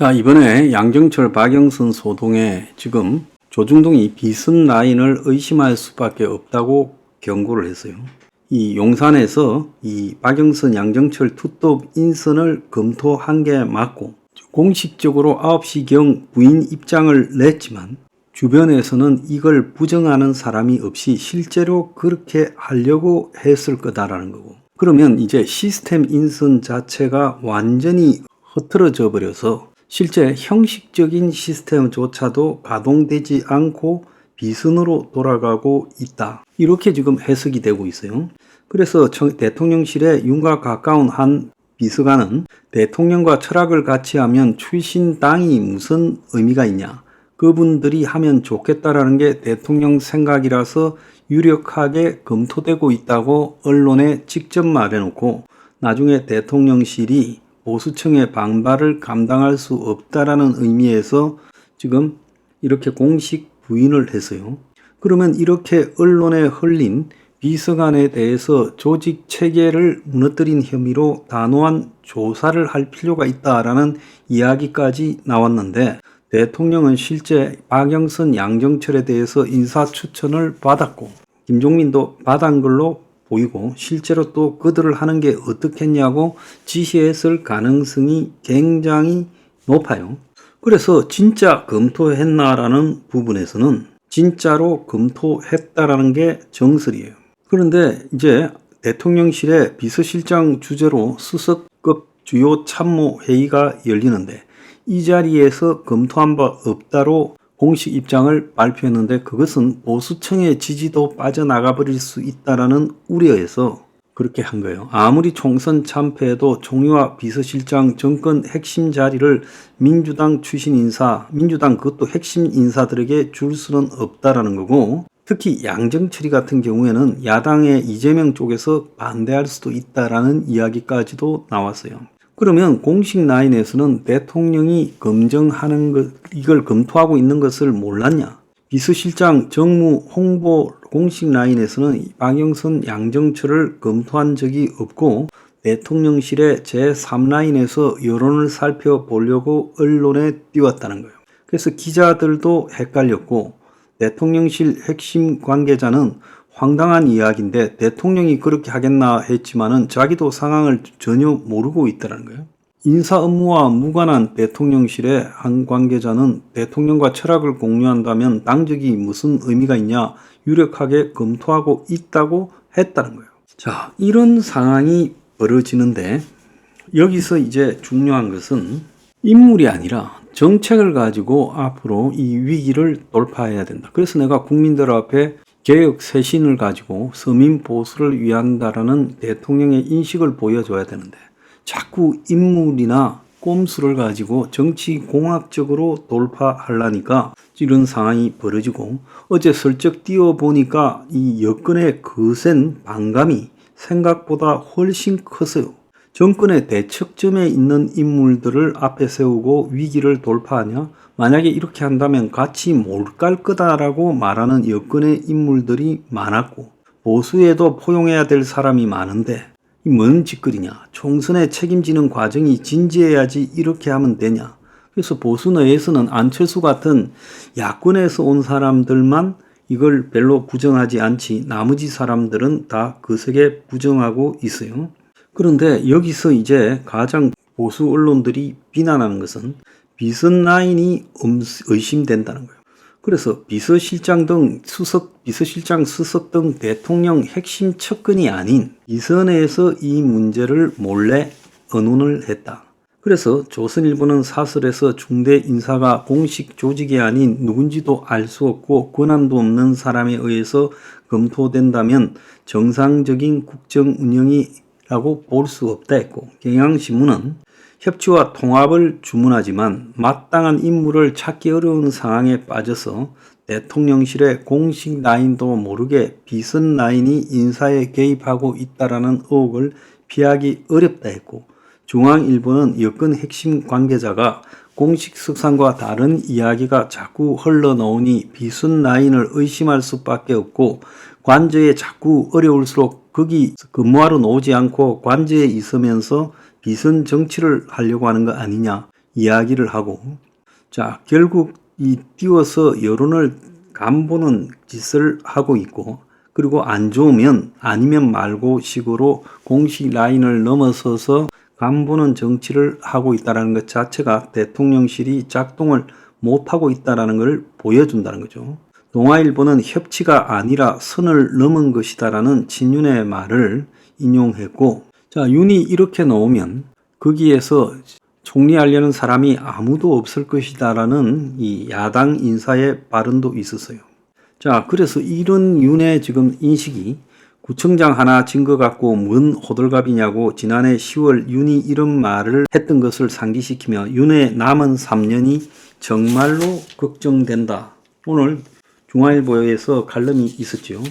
자, 이번에 양정철, 박영선 소동에 지금 조중동이 비선 라인을 의심할 수밖에 없다고 경고를 했어요. 이 용산에서 이 박영선, 양정철 투톱 인선을 검토한 게 맞고 공식적으로 9시경 부인 입장을 냈지만 주변에서는 이걸 부정하는 사람이 없이 실제로 그렇게 하려고 했을 거다라는 거고, 그러면 이제 시스템 인선 자체가 완전히 흐트러져 버려서 실제 형식적인 시스템조차도 가동되지 않고 비선으로 돌아가고 있다, 이렇게 지금 해석이 되고 있어요. 그래서 대통령실에 윤곽 가까운 한 비서관은 대통령과 철학을 같이 하면 출신 당이 무슨 의미가 있냐, 그분들이 하면 좋겠다라는 게 대통령 생각이라서 유력하게 검토되고 있다고 언론에 직접 말해놓고, 나중에 대통령실이 보수층의 반발을 감당할 수 없다라는 의미에서 지금 이렇게 공식 부인을 했어요. 그러면 이렇게 언론에 흘린 비서관에 대해서 조직 체계를 무너뜨린 혐의로 단호한 조사를 할 필요가 있다라는 이야기까지 나왔는데, 대통령은 실제 박영선, 양정철에 대해서 인사 추천을 받았고 김종민도 받은 걸로 보이고, 실제로 또 그들을 하는 게 어떻겠냐고 지시했을 가능성이 굉장히 높아요. 그래서 진짜 검토했나라는 부분에서는 진짜로 검토했다라는 게 정설이에요. 그런데 이제 대통령실의 비서실장 주재로 수석급 주요 참모 회의가 열리는데, 이 자리에서 검토한 바 없다로 공식 입장을 발표했는데, 그것은 보수층의 지지도 빠져나가 버릴 수 있다라는 우려에서 그렇게 한 거예요. 아무리 총선 참패해도 총리와 비서실장 정권 핵심 자리를 민주당 출신 인사, 민주당 그것도 핵심 인사들에게 줄 수는 없다라는 거고, 특히 양정철이 같은 경우에는 야당의 이재명 쪽에서 반대할 수도 있다라는 이야기까지도 나왔어요. 그러면 공식 라인에서는 대통령이 검증하는 것, 이걸 검토하고 있는 것을 몰랐냐? 비서실장, 정무, 홍보 공식 라인에서는 박영선, 양정철을 검토한 적이 없고, 대통령실의 제3라인에서 여론을 살펴보려고 언론에 띄웠다는 거예요. 그래서 기자들도 헷갈렸고, 대통령실 핵심 관계자는 황당한 이야기인데 대통령이 그렇게 하겠나 했지만은 자기도 상황을 전혀 모르고 있다는 거예요. 인사 업무와 무관한 대통령실의 한 관계자는 대통령과 철학을 공유한다면 당적이 무슨 의미가 있냐, 유력하게 검토하고 있다고 했다는 거예요. 자, 이런 상황이 벌어지는데 여기서 이제 중요한 것은 인물이 아니라 정책을 가지고 앞으로 이 위기를 돌파해야 된다. 그래서 내가 국민들 앞에 개혁 쇄신을 가지고 서민 보수를 위한다라는 대통령의 인식을 보여줘야 되는데, 자꾸 인물이나 꼼수를 가지고 정치 공학적으로 돌파하려니까 이런 상황이 벌어지고, 어제 슬쩍 뛰어보니까 이 여권의 거센 반감이 생각보다 훨씬 컸어요. 정권의 대척점에 있는 인물들을 앞에 세우고 위기를 돌파하냐? 만약에 이렇게 한다면 같이 몰갈 거다라고 말하는 여권의 인물들이 많았고, 보수에도 포용해야 될 사람이 많은데 이 뭔 짓거리냐? 총선에 책임지는 과정이 진지해야지 이렇게 하면 되냐? 그래서 보수 내에서는 안철수 같은 야권에서 온 사람들만 이걸 별로 부정하지 않지, 나머지 사람들은 다 거세게 부정하고 있어요. 그런데 여기서 이제 가장 보수 언론들이 비난하는 것은 비선 라인이 의심된다는 거예요. 그래서 비서실장 등 비서실장 수석 등 대통령 핵심 측근이 아닌 비선에서 이 문제를 몰래 언론을 했다. 그래서 조선일보는 사설에서 중대 인사가 공식 조직이 아닌 누군지도 알 수 없고 권한도 없는 사람에 의해서 검토된다면 정상적인 국정 운영이라고 볼 수 없다 했고, 경향신문은 협치와 통합을 주문하지만 마땅한 인물을 찾기 어려운 상황에 빠져서 대통령실의 공식 라인도 모르게 비선 라인이 인사에 개입하고 있다라는 의혹을 피하기 어렵다 했고, 중앙일보는 여권 핵심 관계자가 공식 석상과 다른 이야기가 자꾸 흘러나오니 비선 라인을 의심할 수밖에 없고, 관저에 자꾸 어려울수록 거기 근무하러 나오지 않고 관저에 있으면서 비선 정치를 하려고 하는 거 아니냐, 이야기를 하고, 자, 결국 이 띄워서 여론을 간보는 짓을 하고 있고, 그리고 안 좋으면 아니면 말고 식으로 공식 라인을 넘어서서 간보는 정치를 하고 있다는 것 자체가 대통령실이 작동을 못하고 있다는 걸 보여준다는 거죠. 동아일보는 협치가 아니라 선을 넘은 것이다라는 친윤의 말을 인용했고, 자, 윤이 이렇게 나오면 거기에서 총리하려는 사람이 아무도 없을 것이다라는 이 야당 인사의 발언도 있었어요. 자, 그래서 이런 윤의 지금 인식이 구청장 하나 진 것 같고 뭔 호들갑이냐고 지난해 10월 윤이 이런 말을 했던 것을 상기시키며 윤의 남은 3년이 정말로 걱정된다. 오늘 중앙일보에서 칼럼이 있었죠.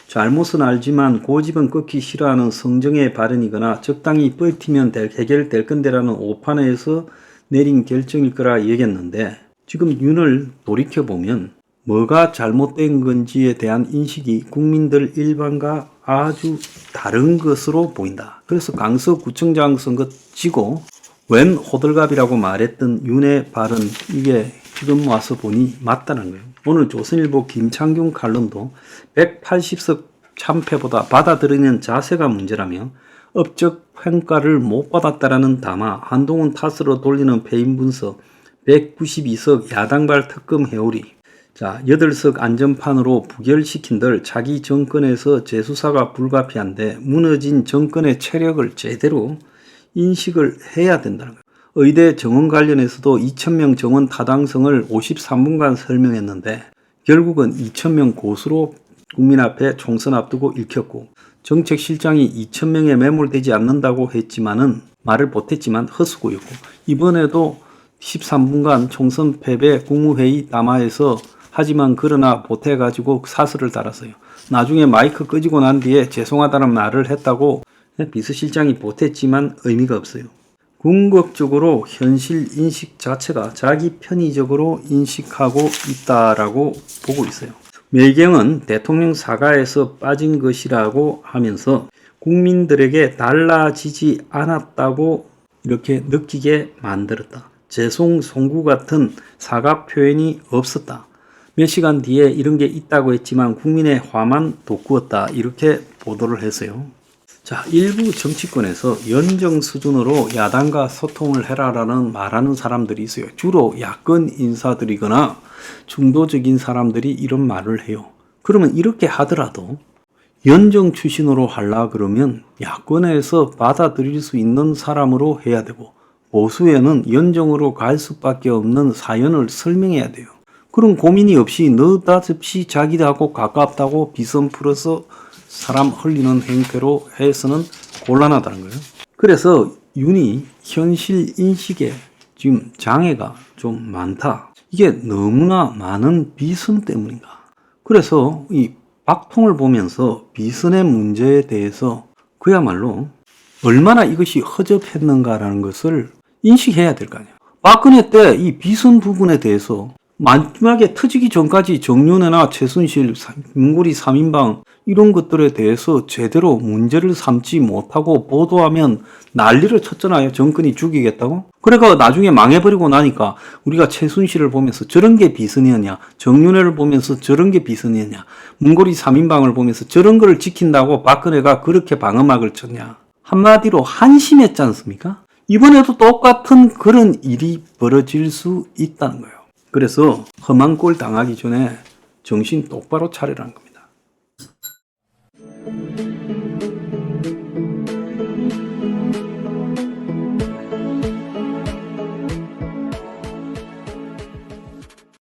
잘못은 알지만 고집은 꺾기 싫어하는 성정의 발언이거나 적당히 버티면 해결될 건데라는 오판에서 내린 결정일 거라 얘기했는데, 지금 윤을 돌이켜보면 뭐가 잘못된 건지에 대한 인식이 국민들 일반과 아주 다른 것으로 보인다. 그래서 강서구청장 선거 지고 웬 호들갑이라고 말했던 윤의 발언, 이게 지금 와서 보니 맞다는 거예요. 오늘 조선일보 김창균 칼럼도 180석 참패보다 받아들이는 자세가 문제라며 업적 평가를 못 받았다라는 담화, 한동훈 탓으로 돌리는 패인 분석, 192석 야당발 특검 해오리, 자, 8석 안전판으로 부결시킨들 자기 정권에서 재수사가 불가피한데 무너진 정권의 체력을 제대로 인식을 해야 된다는 거예요. 의대 정원 관련해서도 2,000명 정원 타당성을 53분간 설명했는데 결국은 2,000명 고수로 국민 앞에 총선 앞두고 읽혔고, 정책실장이 2,000명에 매몰되지 않는다고 했지만은 말을 못했지만 헛수고였고, 이번에도 13분간 총선 패배 국무회의 담화에서 하지만 그러나 보태가지고 사설을 달았어요. 나중에 마이크 끄지고 난 뒤에 죄송하다는 말을 했다고 비서실장이 보탰지만 의미가 없어요. 궁극적으로 현실 인식 자체가 자기 편의적으로 인식하고 있다라고 보고 있어요. 매경은 대통령 사과에서 빠진 것이라고 하면서 국민들에게 달라지지 않았다고 이렇게 느끼게 만들었다. 죄송 송구 같은 사과 표현이 없었다. 몇 시간 뒤에 이런 게 있다고 했지만 국민의 화만 돋구었다. 이렇게 보도를 했어요. 자, 일부 정치권에서 연정 수준으로 야당과 소통을 해라라는 말하는 사람들이 있어요. 주로 야권 인사들이거나 중도적인 사람들이 이런 말을 해요. 그러면 이렇게 하더라도 연정 출신으로 하려 그러면 야권에서 받아들일 수 있는 사람으로 해야 되고, 보수에는 연정으로 갈 수밖에 없는 사연을 설명해야 돼요. 그런 고민이 없이 너다접시 자기하고 가깝다고 비선 풀어서 사람 흘리는 행태로 해서는 곤란하다는 거예요. 그래서 윤이 현실 인식에 지금 장애가 좀 많다. 이게 너무나 많은 비선 때문인가. 그래서 이 박통을 보면서 비선의 문제에 대해서 그야말로 얼마나 이것이 허접했는가라는 것을 인식해야 될 거 아니에요. 박근혜 때 이 비선 부분에 대해서 마지막에 터지기 전까지 정윤회나 최순실, 문고리 3인방 이런 것들에 대해서 제대로 문제를 삼지 못하고 보도하면 난리를 쳤잖아요. 정권이 죽이겠다고. 그래가 나중에 망해버리고 나니까 우리가 최순실을 보면서 저런 게 비선이었냐, 정윤회를 보면서 저런 게 비선이었냐, 문고리 3인방을 보면서 저런 걸 지킨다고 박근혜가 그렇게 방어막을 쳤냐. 한마디로 한심했지 않습니까? 이번에도 똑같은 그런 일이 벌어질 수 있다는 거예요. 그래서 험한 꼴 당하기 전에 정신 똑바로 차리라는 겁니다.